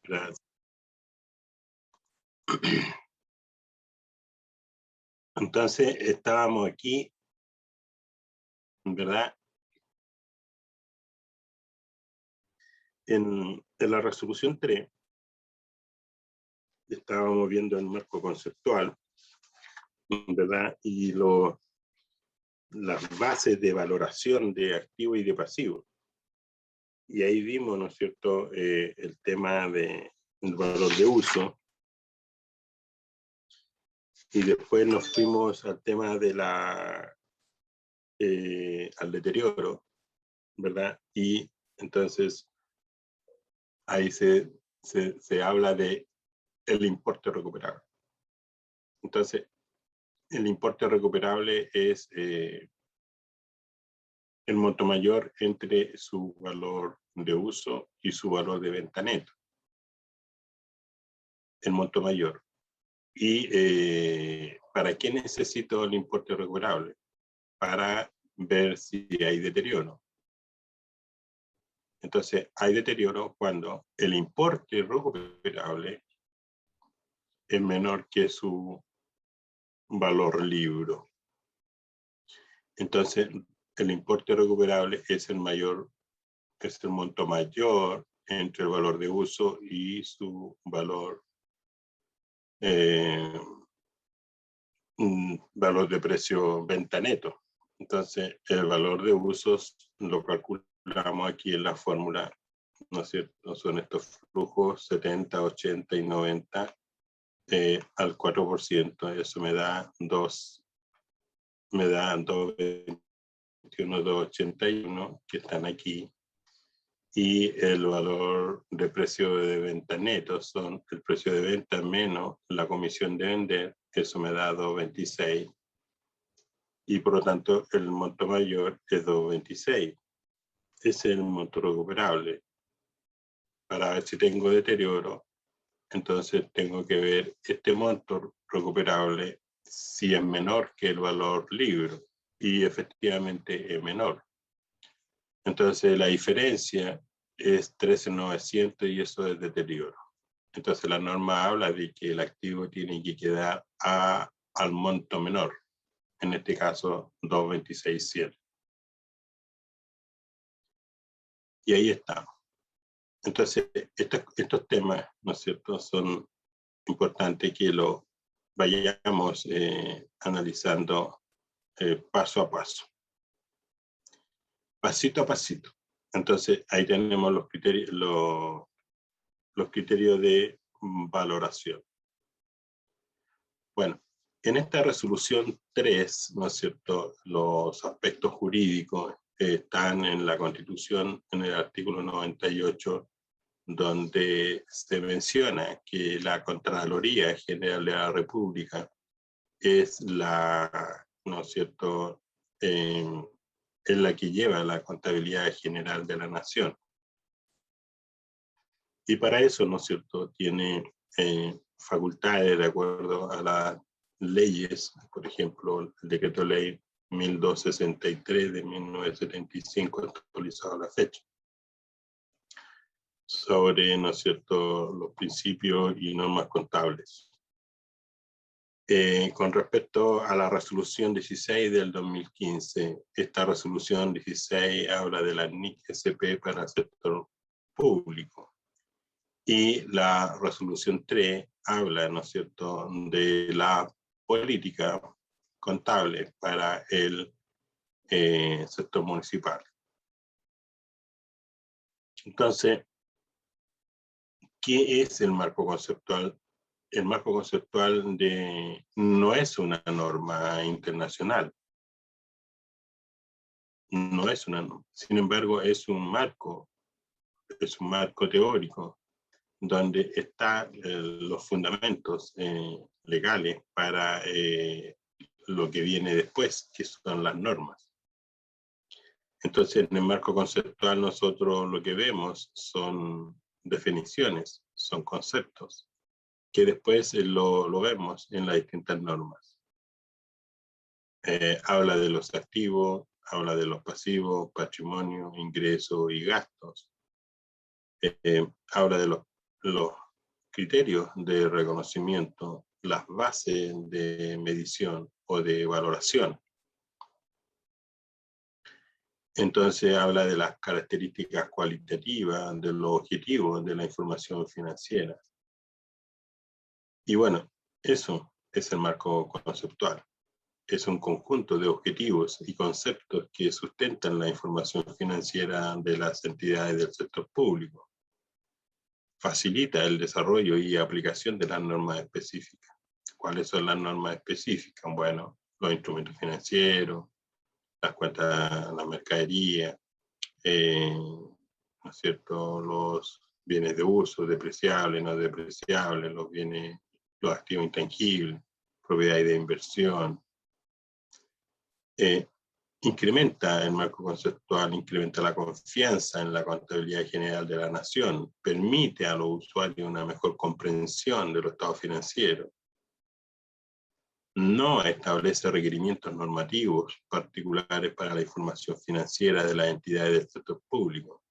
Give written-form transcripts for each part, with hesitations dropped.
Gracias. Entonces, estábamos aquí, ¿verdad? En la resolución 3, estábamos viendo el marco conceptual, ¿verdad? Y las bases de valoración de activo y de pasivo. Y ahí vimos, ¿no es cierto?, el tema del valor de uso. Y después nos fuimos al tema de al deterioro, ¿verdad? Y entonces ahí se habla de el importe recuperable. Entonces, el importe recuperable es el monto mayor entre su valor de uso y su valor de venta neto. El monto mayor. ¿Y para qué necesito el importe recuperable? Para ver si hay deterioro. Entonces, hay deterioro cuando el importe recuperable es menor que su valor libro. Entonces, el importe recuperable es el monto mayor entre el valor de uso y su valor de precio venta neto. Entonces, el valor de usos lo calculamos aquí en la fórmula, ¿no es cierto? Son estos flujos 70, 80 y 90 al 4%. Eso me da 221, 281 que están aquí. Y el valor de precio de venta neto son el precio de venta menos la comisión de vender, eso me da 226. Y por lo tanto el monto mayor es 226. Ese es el monto recuperable. Para ver si tengo deterioro, entonces tengo que ver este monto recuperable si es menor que el valor libre, y efectivamente es menor. Entonces la diferencia es 13.900 y eso es deterioro. Entonces la norma habla de que el activo tiene que quedar al monto menor, en este caso 226.100. Y ahí estamos. Entonces estos temas, ¿no es cierto?, son importantes que lo vayamos analizando paso a paso, pasito a pasito. Entonces ahí tenemos los criterios de valoración. Bueno, en esta resolución 3, ¿no es cierto?, los aspectos jurídicos están en la Constitución, en el artículo 98, donde se menciona que la Contraloría General de la República es ¿no es cierto?, es la que lleva la contabilidad general de la nación. Y para eso, ¿no es cierto?, tiene facultades de acuerdo a las leyes, por ejemplo, el decreto ley 1263 de 1975, actualizado a la fecha, sobre, ¿no es cierto?, los principios y normas contables. Con respecto a la resolución 16 del 2015, esta resolución 16 habla de la NIC-SP para el sector público. Y la resolución 3 habla, ¿no es cierto?, de la política contable para el sector municipal. Entonces, ¿qué es el marco conceptual? El marco conceptual no es una norma internacional. No es una norma. Sin embargo, es un marco teórico donde están los fundamentos legales para lo que viene después, que son las normas. Entonces, en el marco conceptual nosotros lo que vemos son definiciones, son conceptos, que después lo vemos en las distintas normas. Habla de los activos, habla de los pasivos, patrimonio, ingresos y gastos. Habla de los los criterios de reconocimiento, las bases de medición o de valoración. Entonces habla de las características cualitativas, de los objetivos de la información financiera. Y bueno, eso es el marco conceptual. Es un conjunto de objetivos y conceptos que sustentan la información financiera de las entidades del sector público. Facilita el desarrollo y aplicación de las normas específicas. ¿Cuáles son las normas específicas? Bueno, los instrumentos financieros, las cuentas, la mercadería, ¿no es cierto? Los bienes de uso, depreciables, no depreciables, los activos intangibles, propiedades de inversión. Incrementa el marco conceptual, incrementa la confianza en la contabilidad general de la nación, permite a los usuarios una mejor comprensión de los estados financieros, no establece requerimientos normativos particulares para la información financiera de las entidades del sector público.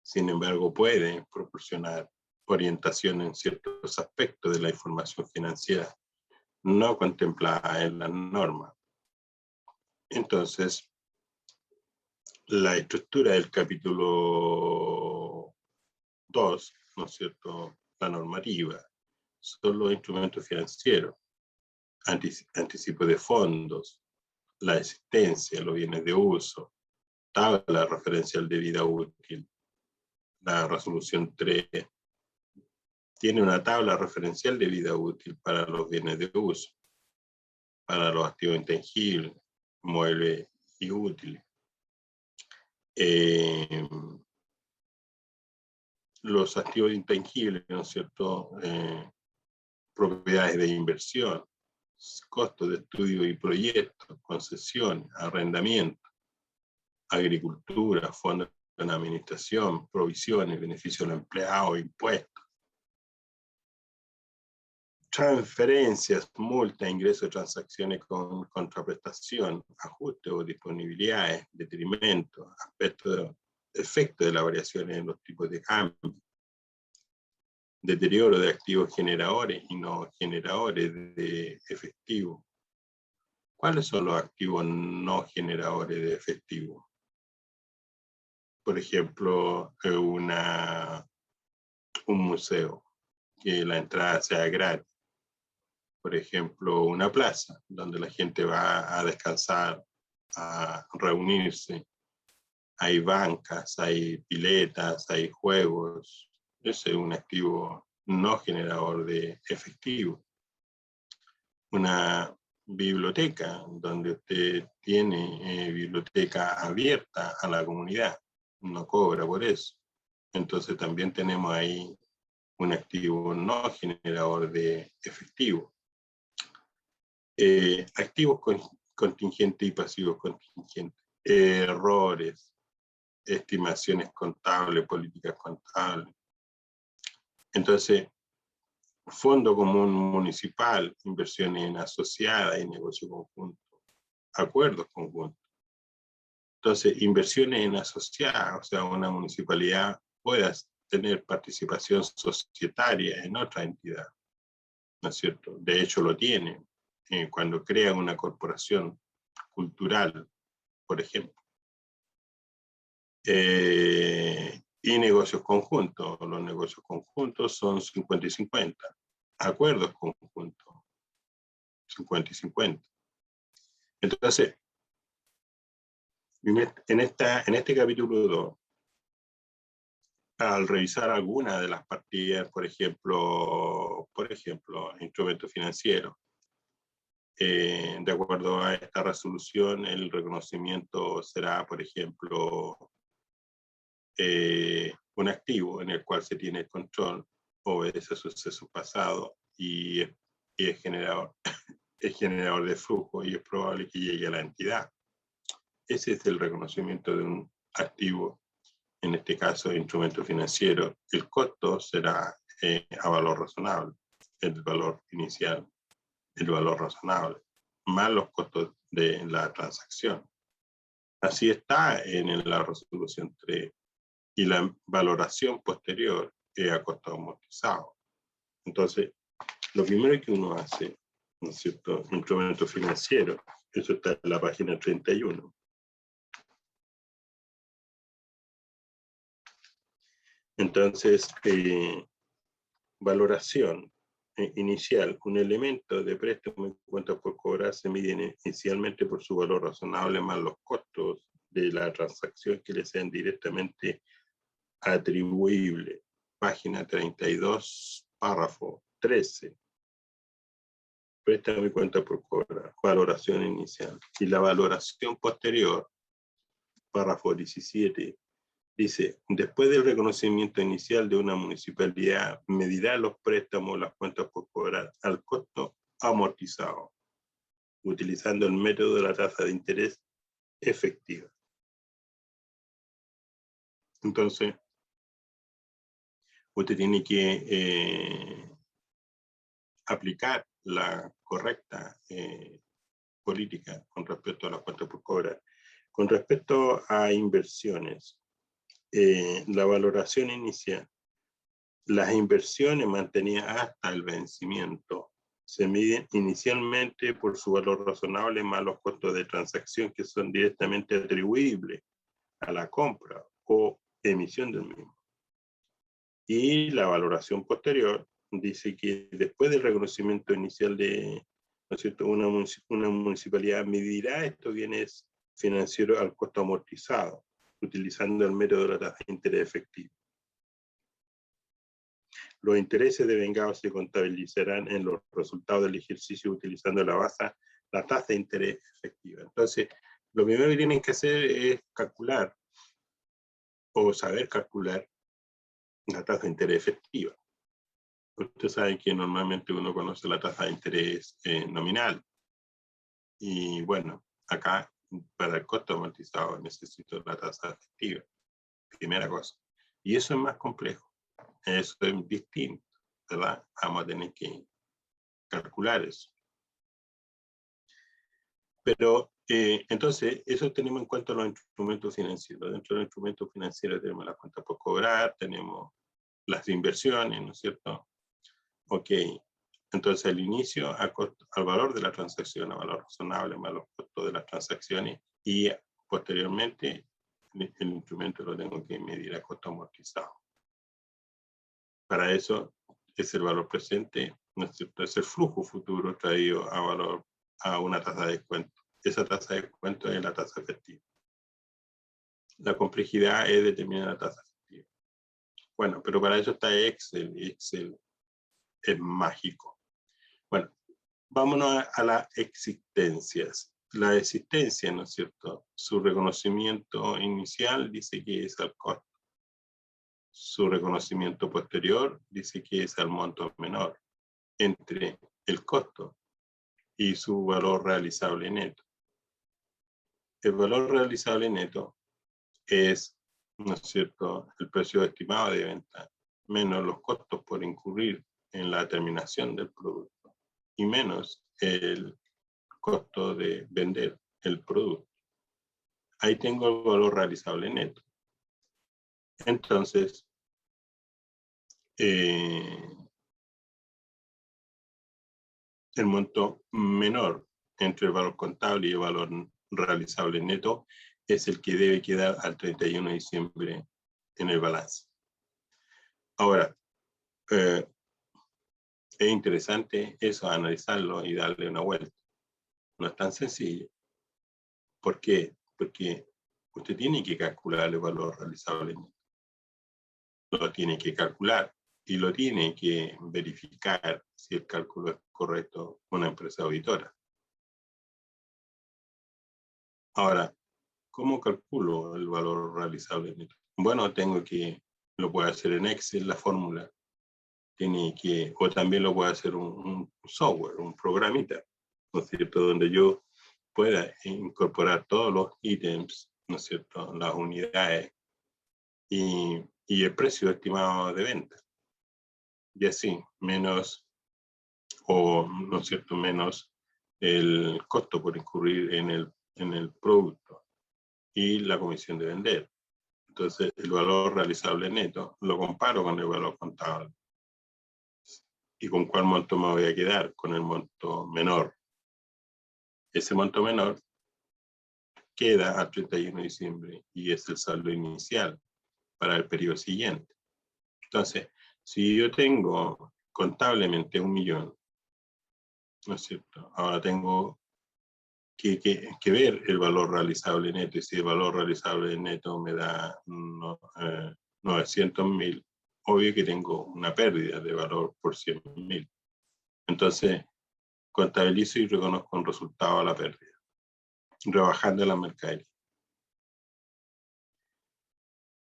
Sin embargo, puede proporcionar orientación en ciertos aspectos de la información financiera no contemplada en las normas. Entonces, la estructura del capítulo 2, ¿no es cierto?, la normativa, son los instrumentos financieros, anticipo de fondos, la existencia, los bienes de uso, tabla referencial de vida útil. La resolución 3 tiene una tabla referencial de vida útil para los bienes de uso, para los activos intangibles, muebles y útiles. Los activos intangibles, ¿no es cierto?, propiedades de inversión, costos de estudio y proyectos, concesiones, arrendamiento, agricultura, fondos de administración, provisiones, beneficios de los empleados, impuestos, transferencias, multas, ingresos, transacciones con contraprestación, ajustes o disponibilidades, detrimento, efectos de las variaciones en los tipos de cambio, deterioro de activos generadores y no generadores de efectivo. ¿Cuáles son los activos no generadores de efectivo? Por ejemplo, un museo, que la entrada sea gratis. Por ejemplo, una plaza, donde la gente va a descansar, a reunirse. Hay bancas, hay piletas, hay juegos. Ese es un activo no generador de efectivo. Una biblioteca, donde usted tiene biblioteca abierta a la comunidad, no cobra por eso. Entonces también tenemos ahí un activo no generador de efectivo. Activos contingentes y pasivos contingentes. Errores, estimaciones contables, políticas contables. Entonces, fondo común municipal, inversiones asociadas y negocio conjunto, acuerdos conjuntos. Entonces, inversiones en asociadas, o sea, una municipalidad puede tener participación societaria en otra entidad, ¿no es cierto? De hecho, lo tiene cuando crea una corporación cultural, por ejemplo. Y negocios conjuntos. Los negocios conjuntos son 50 y 50. Acuerdos conjuntos, 50 y 50. Entonces, en este capítulo 2, al revisar alguna de las partidas, por ejemplo, instrumentos financieros, de acuerdo a esta resolución, el reconocimiento será, por ejemplo, un activo en el cual se tiene el control, obedece a sucesos pasados y es generador de flujo y es probable que llegue a la entidad. Ese es el reconocimiento de un activo, en este caso instrumento financiero. El costo será a valor razonable, el valor inicial, el valor razonable, más los costos de la transacción. Así está en la resolución 3. Y la valoración posterior a costo amortizado. Entonces, lo primero que uno hace, ¿no es cierto? Instrumento financiero, eso está en la página 31. Entonces, valoración inicial, un elemento de préstamo en cuentas por cobrar se mide inicialmente por su valor razonable más los costos de la transacción que le sean directamente atribuibles. Página 32, párrafo 13. Préstamo y cuenta por cobrar, valoración inicial. Y la valoración posterior, párrafo 17, dice, después del reconocimiento inicial de una municipalidad, medirá los préstamos, las cuentas por cobrar al costo amortizado, utilizando el método de la tasa de interés efectiva. Entonces, usted tiene que aplicar la correcta política con respecto a las cuentas por cobrar. Con respecto a inversiones, la valoración inicial, las inversiones mantenidas hasta el vencimiento se miden inicialmente por su valor razonable más los costos de transacción que son directamente atribuibles a la compra o emisión del mismo. Y la valoración posterior dice que después del reconocimiento inicial de, ¿no es cierto?, una municipalidad medirá estos bienes financieros al costo amortizado, utilizando el método de la tasa de interés efectivo. Los intereses devengados se contabilizarán en los resultados del ejercicio utilizando la tasa de interés efectiva. Entonces, lo primero que tienen que hacer es calcular o saber calcular la tasa de interés efectiva. Ustedes saben que normalmente uno conoce la tasa de interés nominal. Y bueno, acá para el costo amortizado necesito la tasa efectiva. Primera cosa. Y eso es más complejo. Eso es distinto, ¿verdad? Vamos a tener que calcular eso. Pero entonces, eso tenemos en cuenta los instrumentos financieros. Dentro de los instrumentos financieros tenemos las cuentas por cobrar, tenemos las inversiones, ¿no es cierto? Ok, entonces al inicio, al valor de la transacción, a valor razonable más los costos de las transacciones, y posteriormente el instrumento lo tengo que medir a costo amortizado. Para eso es el valor presente, ¿no es cierto? Es el flujo futuro traído a una tasa de descuento. Esa tasa de descuento es la tasa efectiva. La complejidad es determinar la tasa efectiva. Bueno, pero para eso está Excel, y Excel es mágico. Bueno, vámonos a las existencias. La existencia, ¿no es cierto? Su reconocimiento inicial dice que es al costo. Su reconocimiento posterior dice que es al monto menor entre el costo y su valor realizable neto. El valor realizable neto es, ¿no es cierto?, el precio estimado de venta menos los costos por incurrir en la terminación del producto y menos el costo de vender el producto. Ahí tengo el valor realizable neto. Entonces, el monto menor entre el valor contable y el valor realizable neto es el que debe quedar al 31 de diciembre en el balance. Ahora, es interesante eso, analizarlo y darle una vuelta. No es tan sencillo. ¿Por qué? Porque usted tiene que calcular el valor realizable neto. Lo tiene que calcular y lo tiene que verificar si el cálculo es correcto una empresa auditora. Ahora, ¿cómo calculo el valor realizable neto? Bueno, lo puedo hacer en Excel, la fórmula. O también lo puedo hacer un software, un programita, ¿no es cierto? Donde yo pueda incorporar todos los ítems, ¿no es cierto? Las unidades y el precio estimado de venta. Y así, menos el costo por incurrir en el producto y la comisión de vender. Entonces, el valor realizable neto lo comparo con el valor contable. ¿Y con cuál monto me voy a quedar? Con el monto menor. Ese monto menor queda al 31 de diciembre y es el saldo inicial para el periodo siguiente. Entonces, si yo tengo contablemente 1 millón, ¿no es cierto? Ahora tengo que ver el valor realizable neto, y si el valor realizable neto me da 900.000, obvio que tengo una pérdida de valor por 100.000. Entonces, contabilizo y reconozco un resultado a la pérdida, rebajando la mercadería.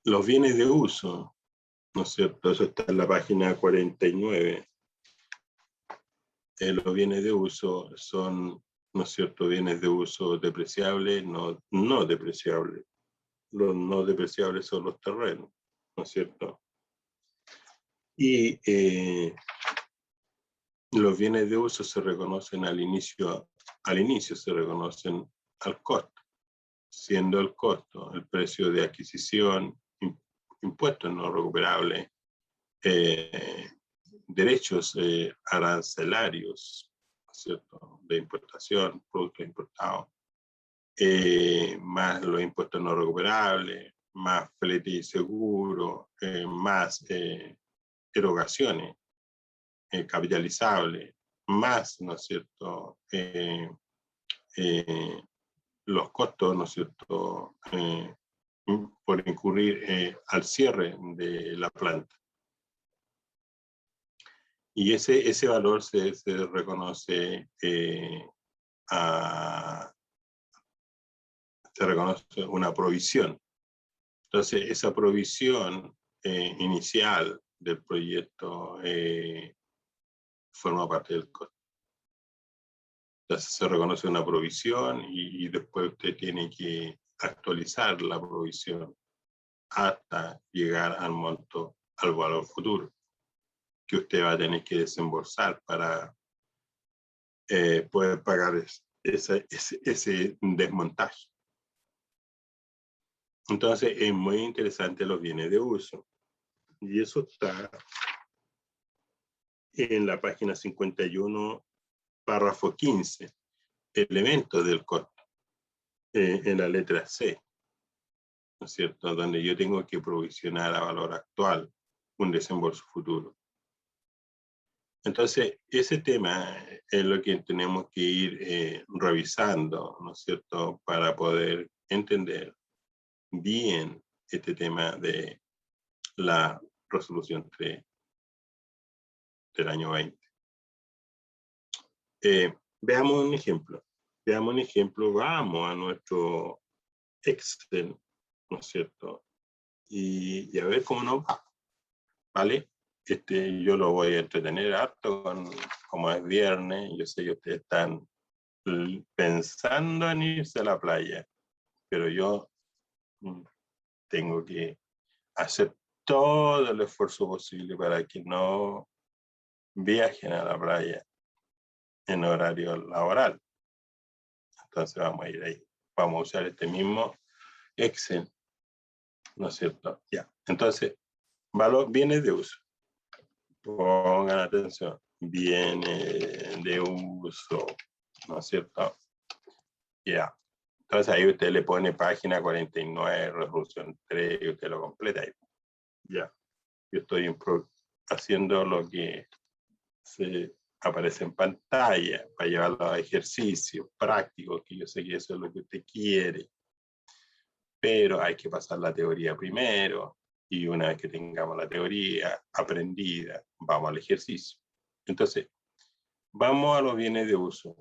Los bienes de uso, ¿no es cierto? Eso está en la página 49. Los bienes de uso son, ¿no es cierto?, bienes de uso depreciables, no depreciables. Los no depreciables son los terrenos, ¿no es cierto? Y los bienes de uso se reconocen al inicio se reconocen al costo, siendo el costo el precio de adquisición, impuestos no recuperables, derechos arancelarios, ¿no es cierto?, de importación, productos importados, más los impuestos no recuperables, más flete y seguro, más erogaciones capitalizables, más, ¿no es cierto?, los costos, ¿no es cierto?, por incurrir al cierre de la planta. Y ese valor se reconoce se reconoce una provisión. Entonces, esa provisión inicial del proyecto forma parte del costo. Entonces, se reconoce una provisión y después usted tiene que actualizar la provisión hasta llegar al monto, al valor futuro, que usted va a tener que desembolsar para poder pagar ese desmontaje. Entonces, es muy interesante los bienes de uso. Y eso está en la página 51, párrafo 15, elementos del costo, en la letra C, ¿no es cierto?, donde yo tengo que provisionar a valor actual un desembolso futuro. Entonces, ese tema es lo que tenemos que ir revisando, ¿no es cierto?, para poder entender bien este tema de la resolución 3 del año 20. Veamos un ejemplo. Vamos a nuestro Excel, ¿no es cierto? Y a ver cómo nos va, ¿vale? Yo lo voy a entretener harto, como es viernes, yo sé que ustedes están pensando en irse a la playa, pero yo tengo que hacer todo el esfuerzo posible para que no viajen a la playa en horario laboral. Entonces vamos a ir ahí. Vamos a usar este mismo Excel, ¿no es cierto? Ya. Entonces, bienes de uso. Pongan atención. Bienes de uso, ¿no es cierto? Ya. Entonces ahí usted le pone página 49, resolución 3, y usted lo completa ahí. Ya. Yo estoy haciendo lo que se aparece en pantalla para llevarlo a ejercicios prácticos, que yo sé que eso es lo que usted quiere. Pero hay que pasar la teoría primero, y una vez que tengamos la teoría aprendida, vamos al ejercicio. Entonces, vamos a los bienes de uso.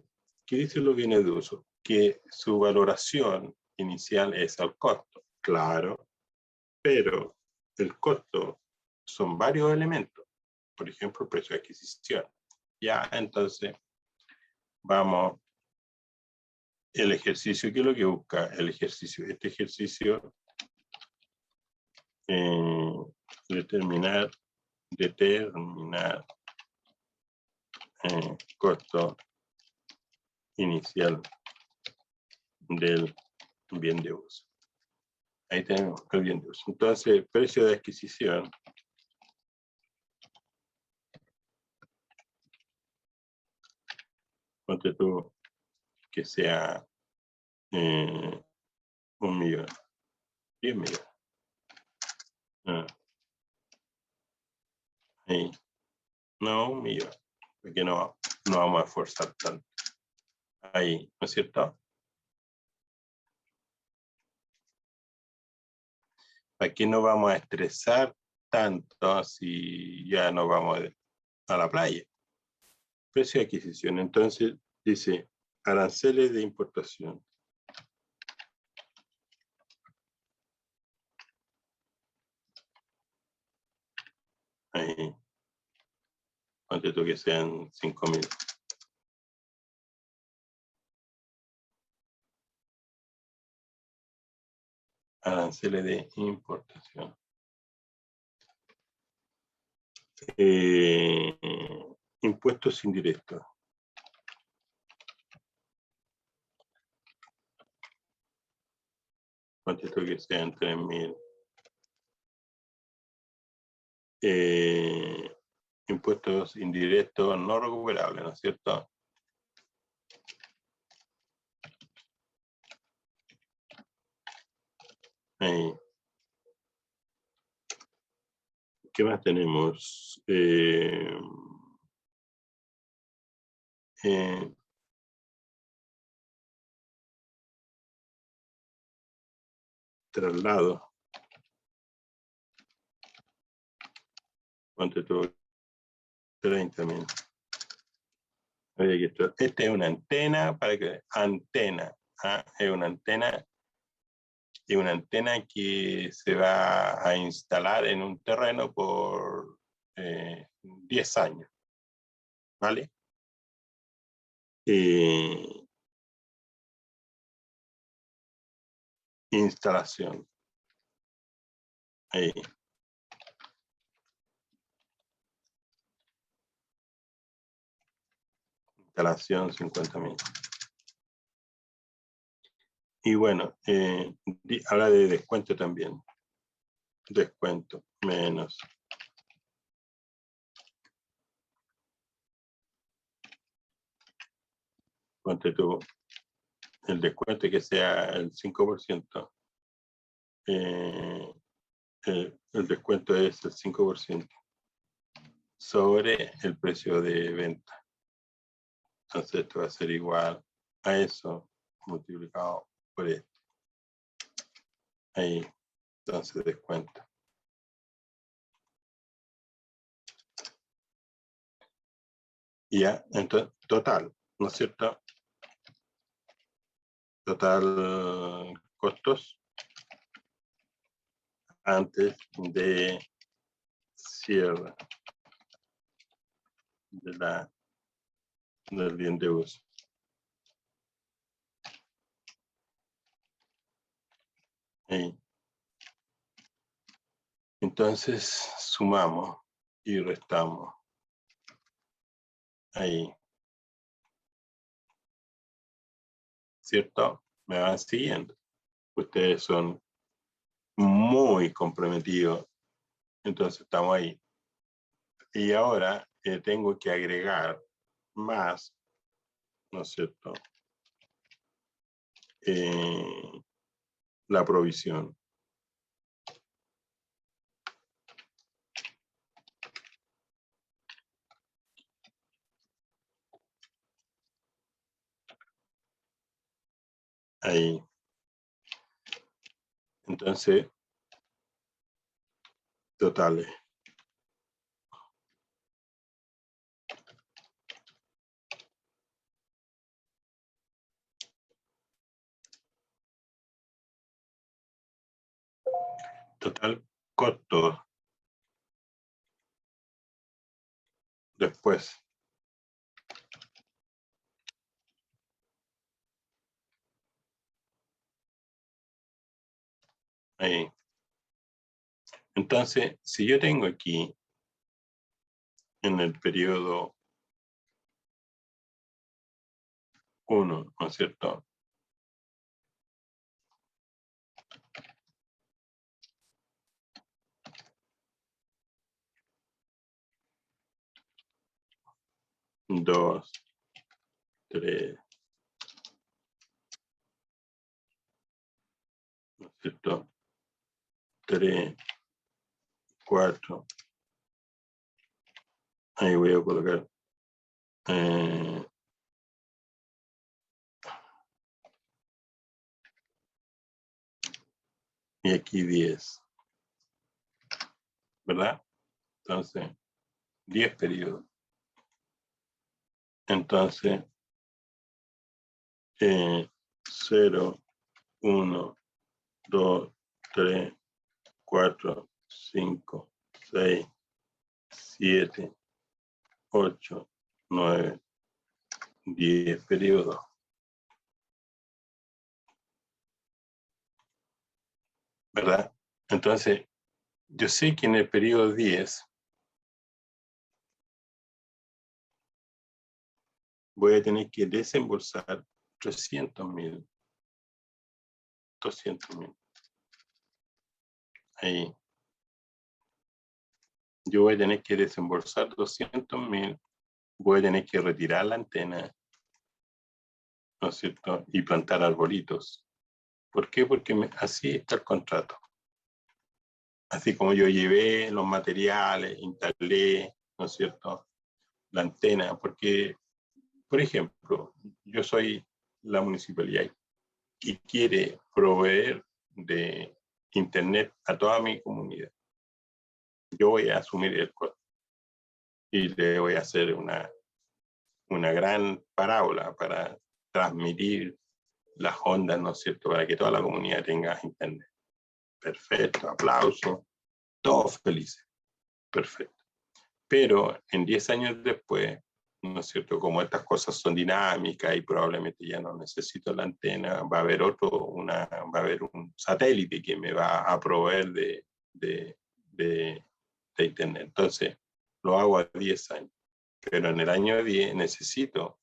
¿Qué dicen los bienes de uso? Que su valoración inicial es al costo, claro, pero el costo son varios elementos. Por ejemplo, el precio de adquisición. Ya, entonces, vamos. El ejercicio, ¿qué es lo que busca el ejercicio? Este ejercicio, determinar costo inicial del bien de uso. Ahí tenemos el bien de uso. Entonces, precio de adquisición. Ponte tú que sea 1.000.000, 10 millones. Ahí. No, 1.000.000, porque no vamos a esforzar tanto. Ahí, ¿no es cierto? Aquí no vamos a estresar tanto si ya no vamos a la playa. Precio de adquisición. Entonces, dice aranceles de importación. Ahí. Ponte tú que sean 5.000. Aranceles de importación. Impuestos indirectos. Ponte tú que sean 3.000. Impuestos indirectos no recuperables, ¿no es cierto? Ahí. ¿Qué más tenemos? Traslado. Ponte tú 30.000. Oye, esta es una antena para que antena. Es una antena. Y una antena que se va a instalar en un terreno por 10 años. ¿Vale? Instalación. Ahí. Instalación 50.000. Y bueno, habla de descuento también. Descuento, menos. Ponte tú el descuento que sea el 5%. El descuento es el 5% sobre el precio de venta. Entonces esto va a ser igual a eso multiplicado por esto. Ahí, entonces descuento. Y ya, entonces, total, ¿no es cierto? Total costos antes de cierre del bien de uso. Ahí. Entonces sumamos y restamos. Ahí. ¿Cierto? Me van siguiendo. Ustedes son muy comprometidos. Entonces estamos ahí. Y ahora tengo que agregar más, ¿no es cierto? La provisión. Ahí. Entonces, totales. Total costo. Después. Ahí. Entonces, si yo tengo aquí en el periodo 1, ¿no es cierto? 2, 3, ¿no es cierto? 3, 4. Ahí voy a colocar y aquí 10, ¿verdad? Entonces, 10 periodos. Entonces, 0, 1, 2, 3, 4, 5, 6, 7, 8, 9, 10 periodos. ¿Verdad? Entonces, yo sé que en el periodo 10 voy a tener que desembolsar 300.000, 200.000. Ahí. Yo voy a tener que desembolsar 200.000, voy a tener que retirar la antena, ¿no es cierto? Y plantar arbolitos. ¿Por qué? Porque así está el contrato. Así como yo llevé los materiales, instalé, ¿no es cierto?, la antena, porque, por ejemplo, yo soy la municipalidad y quiere proveer de internet a toda mi comunidad. Yo voy a asumir el costo y le voy a hacer una gran parábola para transmitir las ondas, ¿no es cierto?, para que toda la comunidad tenga internet. Perfecto, aplauso, todos felices, perfecto. Pero en 10 años después, ¿no es cierto?, como estas cosas son dinámicas y probablemente ya no necesito la antena, va a haber un satélite que me va a proveer de internet. Entonces, lo hago a 10 años. Pero en el año 10 necesito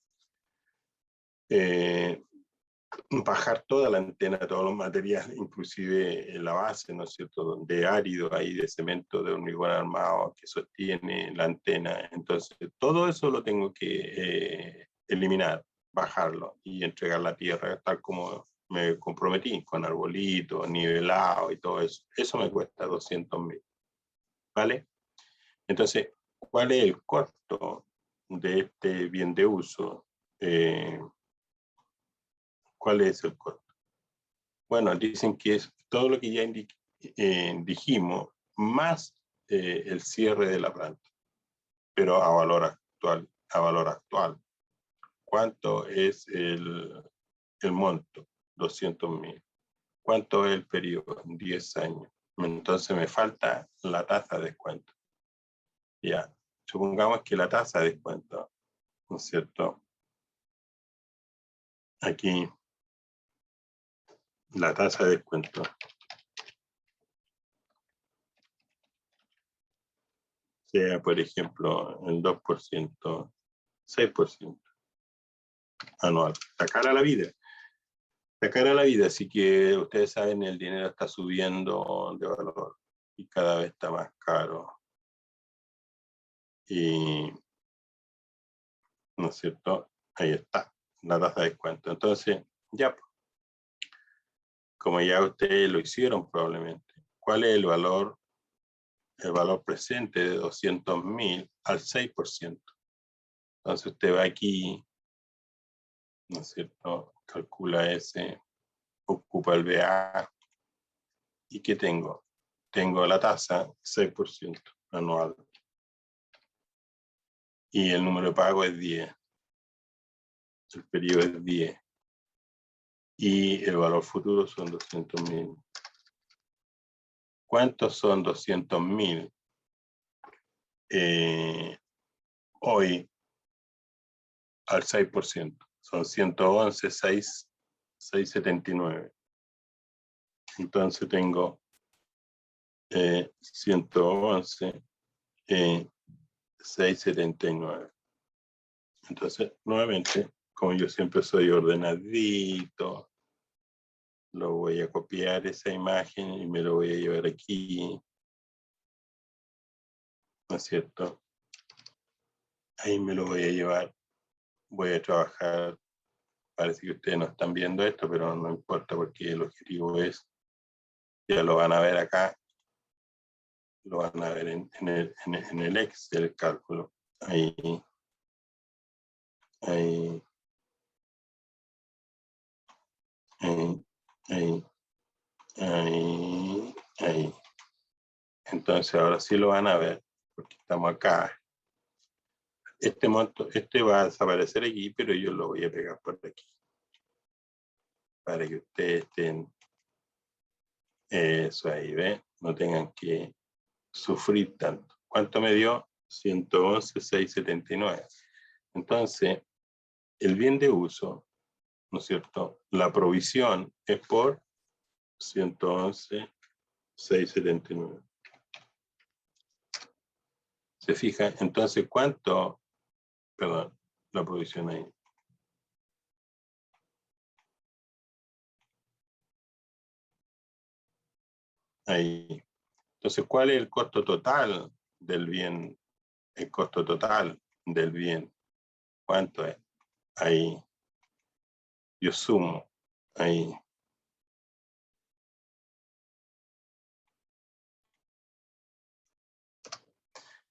bajar toda la antena, todos los materiales, inclusive en la base, ¿no es cierto?, de árido, ahí de cemento, de hormigón armado que sostiene la antena. Entonces, todo eso lo tengo que eliminar, bajarlo y entregar la tierra tal como me comprometí, con arbolitos, nivelado y todo eso. Eso me cuesta 200.000, ¿vale? Entonces, ¿cuál es el costo de este bien de uso? ¿Cuál es el costo? Bueno, dicen que es todo lo que ya dijimos, más el cierre de la planta, pero a valor actual. ¿Cuánto es el monto? 200.000. ¿Cuánto es el periodo? 10 años. Entonces me falta la tasa de descuento. Ya, supongamos que la tasa de descuento, ¿no es cierto? Aquí, la tasa de descuento sea, por ejemplo, el 2%, 6% anual. Está cara la vida. Está cara la vida, así que ustedes saben, el dinero está subiendo de valor y cada vez está más caro. Y, ¿no es cierto? Ahí está, la tasa de descuento. Entonces, ya, como ya ustedes lo hicieron probablemente, ¿cuál es el valor? El valor presente de 200.000 al 6%. Entonces usted va aquí, ¿no es cierto? Calcula ese, ocupa el BA. ¿Y qué tengo? Tengo la tasa 6% anual. Y el número de pago es 10. El periodo es 10. Y el valor futuro son 200.000. ¿Cuántos son 200.000? Hoy al 6%. Son 111.679. Entonces tengo 111.679. Entonces, nuevamente, como yo siempre soy ordenadito, lo voy a copiar esa imagen y me lo voy a llevar aquí, ¿no es cierto? Ahí me lo voy a llevar voy a trabajar, parece que ustedes no están viendo esto, pero no importa porque el objetivo es, ya lo van a ver acá, lo van a ver en el Excel, el cálculo. Ahí, ahí, ahí, ahí, ahí, ahí. Entonces ahora sí lo van a ver, porque estamos acá. Este monto, este va a desaparecer aquí, pero yo lo voy a pegar por aquí. Para que ustedes estén, eso ahí, ¿ven? No tengan que sufrir tanto. ¿Cuánto me dio? 111,679. Entonces, el bien de uso, ¿no es cierto? La provisión es por 111,679. ¿Se fija? Entonces, ¿cuánto? Perdón, la provisión ahí. Ahí. Entonces, ¿cuál es el costo total del bien? El costo total del bien. ¿Cuánto es? Ahí. Yo sumo. Ahí.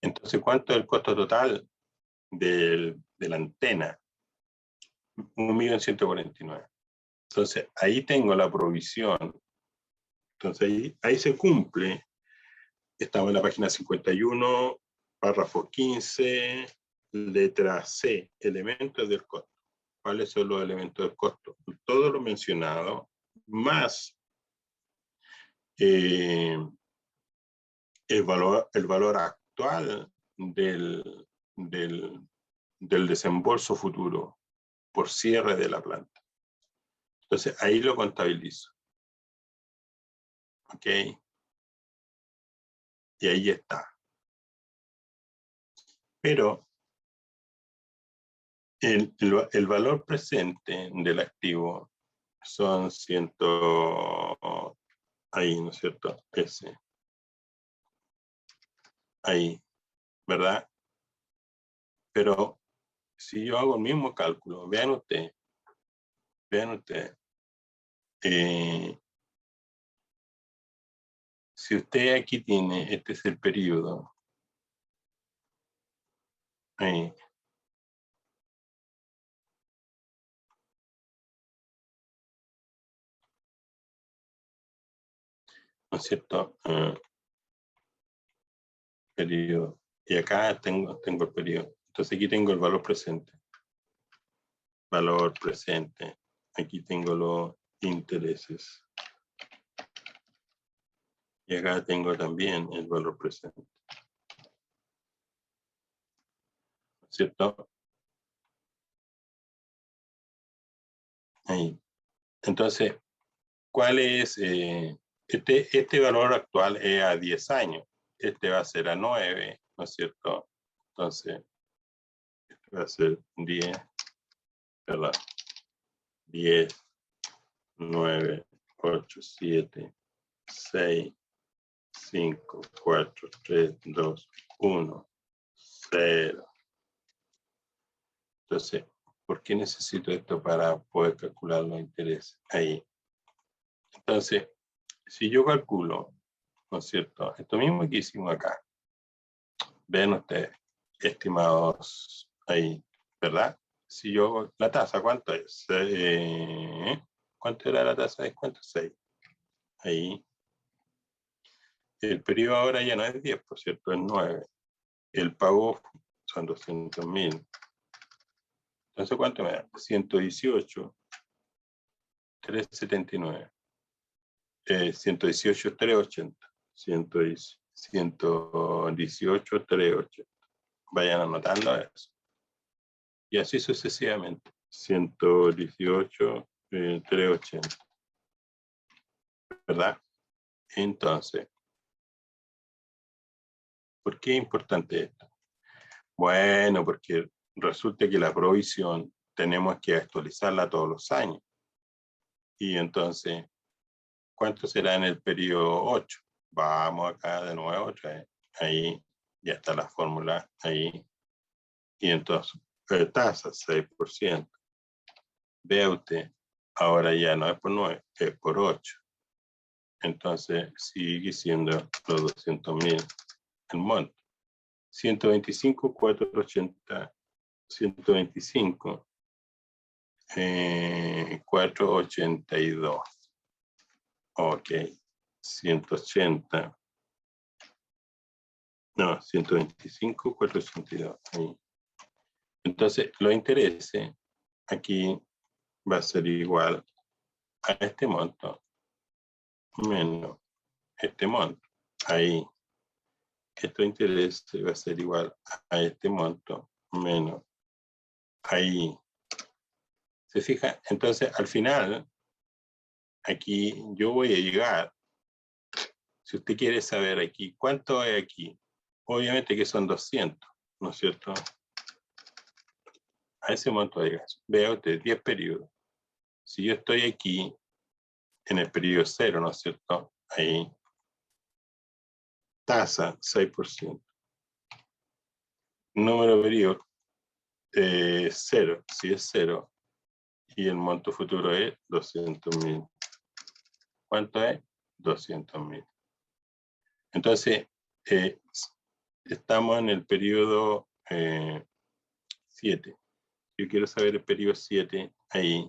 Entonces, ¿cuánto es el costo total de la antena? 1.149.000. Entonces, ahí tengo la provisión. Entonces, ahí se cumple. Estamos en la página 51, párrafo 15, letra C, elementos del costo. ¿Cuáles son los elementos del costo? Todo lo mencionado, más el valor actual del desembolso futuro por cierre de la planta. Entonces, ahí lo contabilizo. ¿Ok? Y ahí está. Pero el valor presente del activo son 100, ahí, ¿no es cierto? Ese. Ahí, ¿verdad? Pero si yo hago el mismo cálculo, vean ustedes, si usted aquí tiene, este es el periodo, ahí, ¿no es cierto? Periodo. Y acá tengo el periodo. Entonces aquí tengo el valor presente. Valor presente. Aquí tengo los intereses. Y acá tengo también el valor presente. ¿Cierto? Ahí. Entonces, ¿cuál es? Este valor actual es a 10 años. Este va a ser a 9, ¿no es cierto? Entonces, este va a ser 10, ¿verdad? 10, 9, 8, 7, 6, 5, 4, 3, 2, 1, 0. Entonces, ¿por qué necesito esto para poder calcular los intereses? Ahí. Entonces, si yo calculo, ¿no es cierto? Esto mismo que hicimos acá. Ven ustedes, estimados ahí, ¿verdad? Si yo, la tasa, ¿cuánto es? ¿Cuánto era la tasa de descuento? 6. Ahí. El periodo ahora ya no es 10, por cierto, es 9. El pago son 200.000. Entonces, ¿cuánto me da? 118, 379. 118, 380. 118, 380. Vayan anotando eso. Y así sucesivamente. 118, 380. ¿Verdad? Entonces, ¿por qué es importante esto? Bueno, porque resulta que la provisión tenemos que actualizarla todos los años. Y entonces, ¿cuánto será en el periodo 8? Vamos acá de nuevo otra vez. Ahí ya está la fórmula ahí. Y entonces, tasa 6%. Vea usted, ahora ya no es por 9, es por 8. Entonces sigue siendo los 200.000 el monto. 125, 480, 125, 482. Ok, 180. No, 125, 482. Ahí. Entonces, los intereses aquí va a ser igual a este monto menos este monto. Ahí. Estos intereses va a ser igual a este monto menos ahí. ¿Se fija? Entonces, al final, aquí yo voy a llegar. Si usted quiere saber aquí, ¿cuánto hay aquí? Obviamente que son 200, ¿no es cierto? A ese monto de gas. Vea usted, 10 periodos. Si yo estoy aquí en el periodo 0, ¿no es cierto? Ahí. Tasa, 6%. Número de periodo, 0. Si es 0. Y el monto futuro es 200.000. ¿Cuánto es? 200.000. Entonces, estamos en el periodo 7. Yo quiero saber el periodo 7 ahí.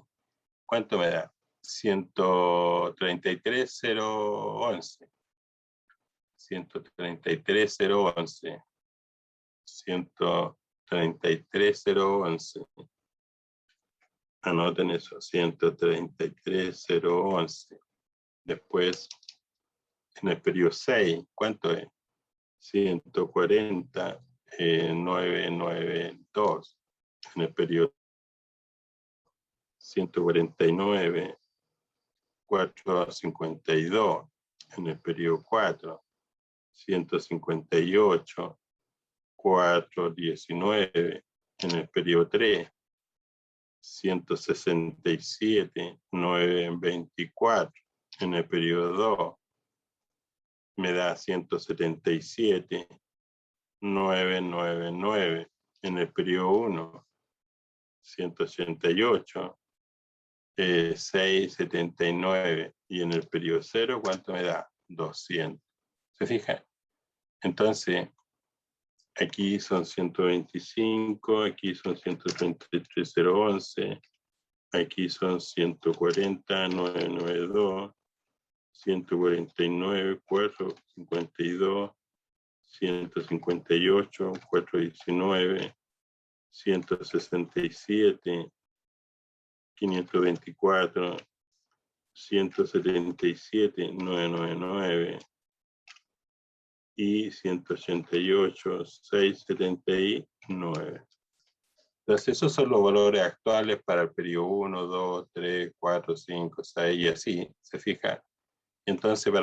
¿Cuánto me da? 133.011. 133.011. 133.011. Anoten eso. 133.011. Después, en el periodo 6, ¿cuánto es? 140.992. En el periodo 149.452. En el periodo 4, 158.419. En el periodo 3, 167.924. En el periodo 2, me da 177.999. En el periodo 1, 188, 679. Y en el periodo 0, ¿cuánto me da? 200. ¿Se fija? Entonces, aquí son 125, aquí son 133.011, aquí son 140.992, 149.452, 158.419, 167.524, 177.999 y 188.679. Entonces, esos son los valores actuales para el periodo 1, 2, 3, 4, 5, 6 y así. ¿Se fija? Entonces,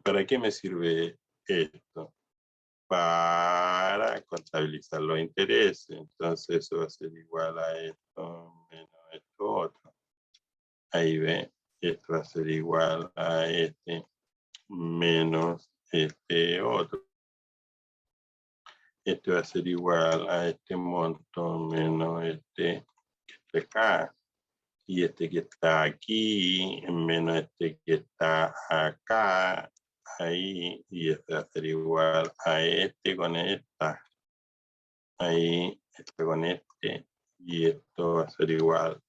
¿para qué me sirve esto? Para contabilizar los intereses. Entonces, eso va a ser igual a esto menos esto otro. Ahí ve, esto va a ser igual a este menos este otro. Este va a ser igual a este monto menos este que está acá. Y este que está aquí menos este que está acá. Ahí. Y este va a ser igual a este con esta. Ahí. Este con este. Y esto va a ser igual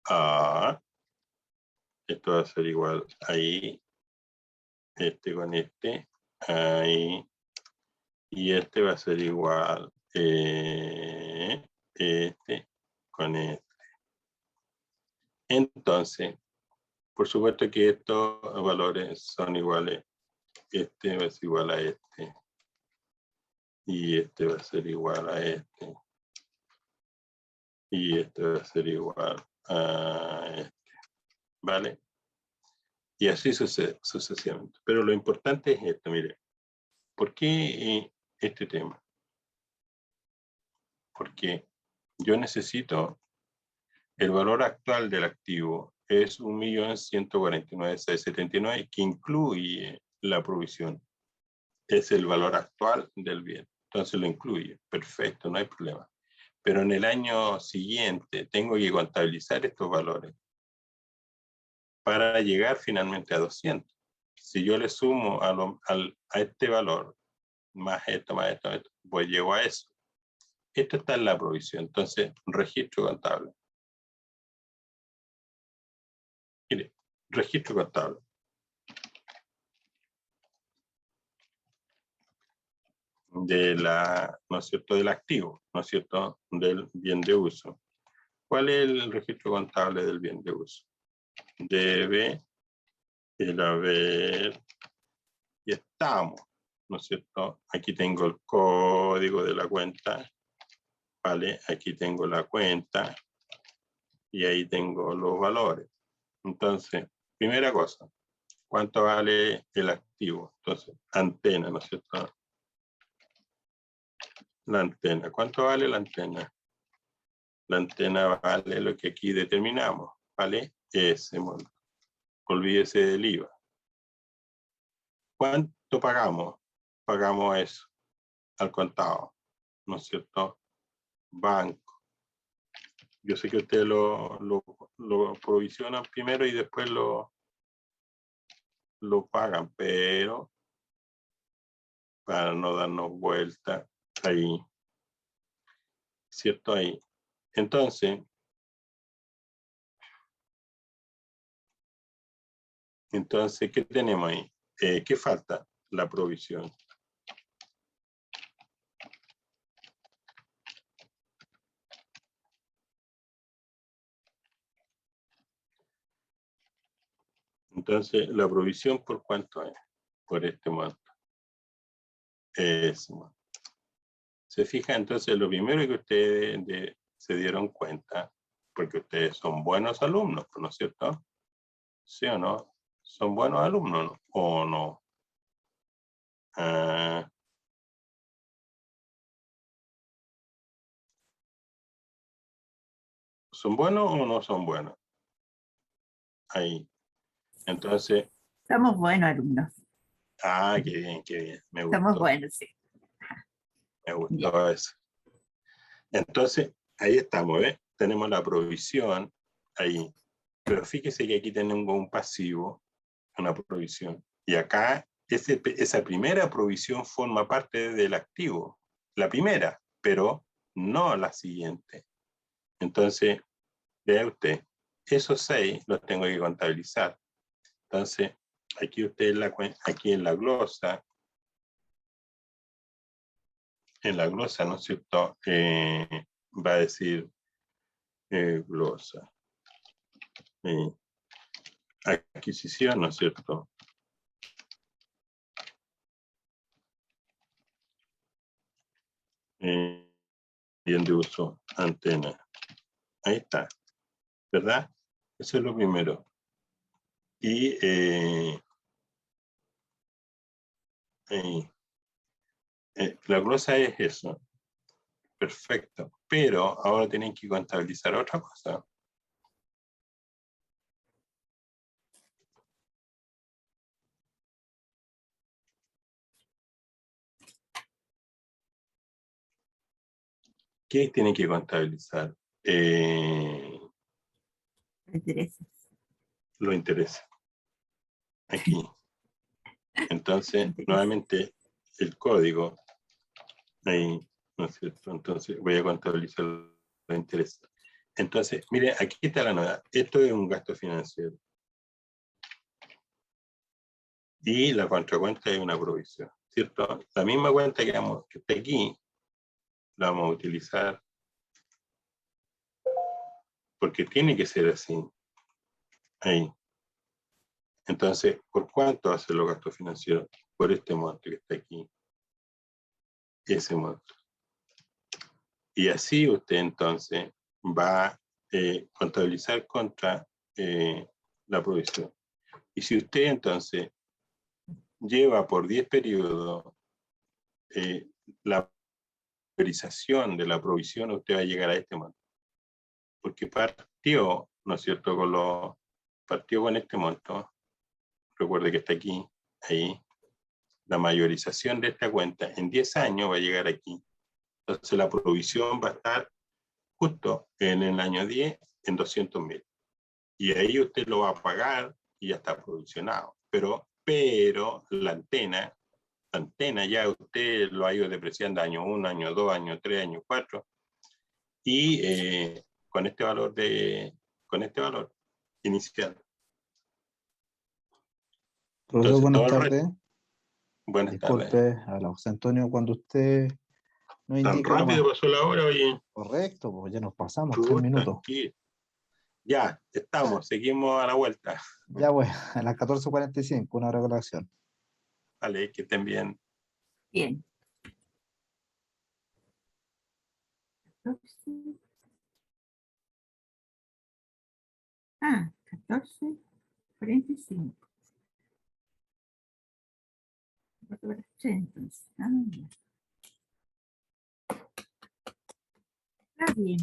a... Esto va a ser igual ahí. Este con este. Ahí. Y este va a ser igual este con este. Entonces, por supuesto que estos valores son iguales. Este va a ser igual a este. Y este va a ser igual a este. Y este va a ser igual a este. ¿Vale? Y así sucesivamente. Pero lo importante es esto, mire. ¿Por qué este tema? Porque yo necesito el valor actual del activo es 1.149.679, que incluye la provisión. Es el valor actual del bien. entonces lo incluye. Perfecto, no hay problema. Pero en el año siguiente tengo que contabilizar estos valores para llegar finalmente a 200. Si yo le sumo a este valor, más esto, pues llego a eso. Esto está en la provisión. Entonces, registro contable. Mire, registro contable. ¿No es cierto?, del activo, ¿no es cierto?, del bien de uso. ¿Cuál es el registro contable del bien de uso? Debe el haber, y estamos, ¿no es cierto? Aquí tengo el código de la cuenta, ¿vale? Aquí tengo la cuenta y ahí tengo los valores. Entonces, primera cosa, ¿cuánto vale el activo? Entonces, antena, ¿no es cierto? La antena. ¿Cuánto vale la antena? La antena vale lo que aquí determinamos, ¿vale? Ese monto. Olvídese del IVA. ¿Cuánto pagamos? Pagamos eso, al contado, ¿no es cierto? Banco. Yo sé que ustedes lo provisionan primero y después lo pagan, pero para no darnos vuelta ahí, ¿cierto? Ahí. Entonces, ¿qué tenemos ahí? ¿Qué falta? La provisión. Entonces, la provisión, ¿por cuánto es? Por este monto. Ese monto. Se fija, entonces, lo primero que ustedes se dieron cuenta, porque ustedes son buenos alumnos, ¿no es cierto? ¿Sí o no? ¿Son buenos alumnos, no? ¿O no? ¿Son buenos o no son buenos? Ahí. Entonces, Somos buenos alumnos. qué bien, qué bien. Me Somos gustó. buenos, sí. Me gustó eso. Entonces, ahí estamos, ¿ves? Tenemos la provisión ahí. Pero fíjese que aquí tenemos un pasivo, una provisión. Y acá, esa primera provisión forma parte del activo. La primera, pero no la siguiente. Entonces, vea usted, esos 6 los tengo que contabilizar. Entonces, aquí usted aquí en la glosa, ¿no es cierto? Va a decir glosa. Adquisición, ¿no es cierto? Bien de uso, antena. Ahí está, ¿verdad? Eso es lo primero. Y la glosa es eso. Perfecto. Pero ahora tienen que contabilizar otra cosa. ¿Qué tienen que contabilizar? Lo interesa. Aquí. Entonces, nuevamente, el código. Ahí, ¿no es cierto? Entonces, voy a contabilizar lo interesa. Entonces, mire, aquí está la novedad. Esto es un gasto financiero. Y la contracuenta es una provisión, ¿cierto? La misma cuenta que está aquí, la vamos a utilizar porque tiene que ser así. Ahí. Entonces, ¿por cuánto hace los gastos financieros? Por este monto que está aquí. Ese monto. Y así usted entonces va a contabilizar contra la provisión. Y si usted entonces lleva por 10 periodos la priorización de la provisión, usted va a llegar a este monto. Porque partió, ¿no es cierto?, partió con este monto. Recuerde que está aquí, ahí, la mayorización de esta cuenta en 10 años va a llegar aquí. Entonces la provisión va a estar justo en el año 10 en 200.000. Y ahí usted lo va a pagar y ya está provisionado. Pero la antena ya usted lo ha ido depreciando año 1, año 2, año 3, año 4. Y con este valor inicial. Profesor, Entonces, buenas todo el resto. tardes. Buenas tardes. Disculpe, a José Antonio, cuando usted nos Tan indica rápido nomás. pasó la hora, oye. Correcto, pues ya nos pasamos 3 Chuta, minutos. aquí. Ya, estamos, seguimos a la vuelta. Ya, pues, a las 14:45, una hora de colación. Vale, que estén bien. Bien. 14. Ah, 14:45. 4:03, entonces. Ah, ya. Está bien.